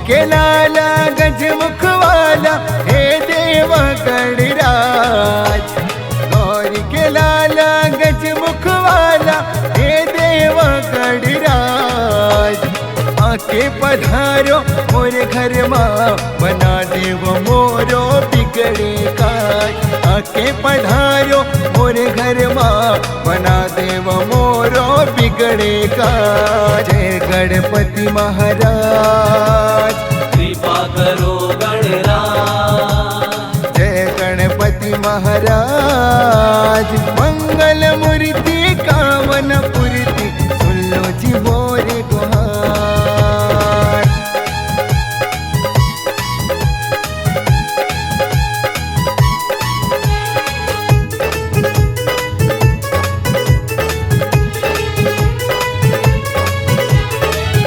के लाला गजमुख वाला हे देव गणराज। गौरी के लाला गजमुख वाला हे देव गणराज। आके पधारो मोरे घर माँ बना देव मोरो बिगड़े काज। आके पधारो मोरे घर माँ बना देव मोरो बिगड़े काज। जय गणपति महाराज कृपा करो गणराज। जय गणपति महाराज मंगल मूर्ति कामन पूर्ति सुन लो जी मोरे गुहार।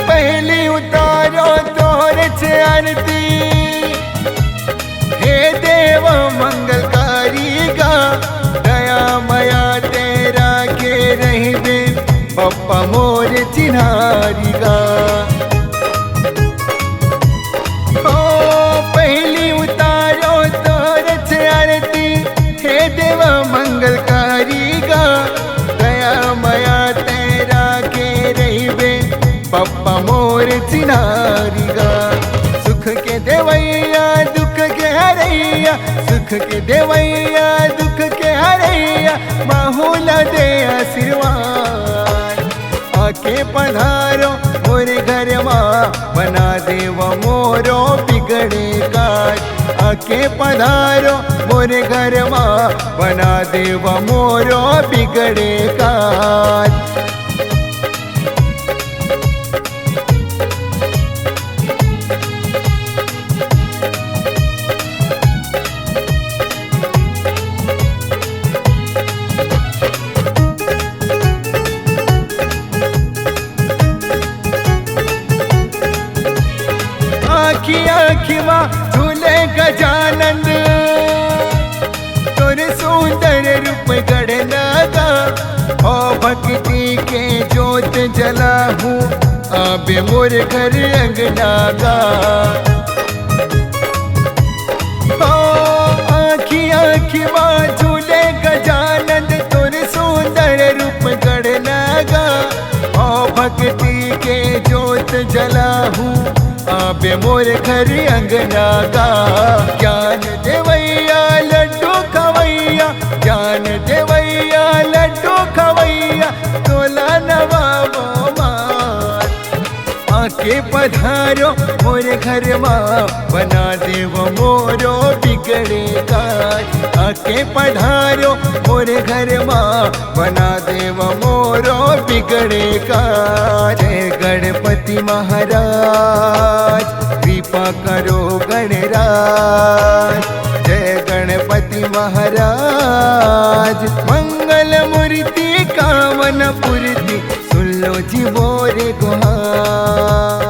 पहली उतारो तोर आरती हे देव मंगलकारी गा। दया मया तेरा के रहिबे बप्पा मोर चिन्हारी गा। ओ पहली उतारो तोर आरती हे देव मंगलकारी गा। दया मया तेरा के रहिबे बप्पा मोर चिन्हारी गा। सुख के देवैया दुख के हरैया। सुख के देवैया दुख के हरैया बाहुला दे आशीर्वाद। आके पधारो मोरे घर माँ बना देव मोरो बिगड़े काज। आके पधारो मोरे घर माँ बना देव मोरो बिगड़े काज। आखी आखी माँ झूले गजानंद तोर सुंदर रूप गढ़नागा। ओ भक्ति के जोत जलाहूँ आबे मोर घर अंगनागा। ओ आखी आखी माँ झूले गजानंद तोर सुंदर रूप गढ़नागा। ओ भक्ति के जोत जलाहूँ आबे मोर घर अंगना गा। ज्ञान देवैया लड्डू खवैया। ज्ञान देवैया लड्डू खवैया तोला नवाबो मार। आके पधारो मोरे घर माँ बना देव मोरो बिगड़े काज। आके पधारो मोरे घर माँ बना देव मोरो बिगड़े काज। जय गणपति महाराज कृपा करो गणराज। जय गणपति महाराज मंगल मूर्ति कामन पूर्ति सुन लो जी मोरे गुहार।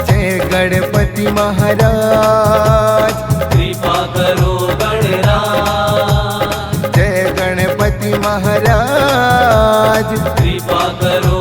जय गणपति महाराज कृपा करो गणराज। जय गणपति महाराज कृपा करो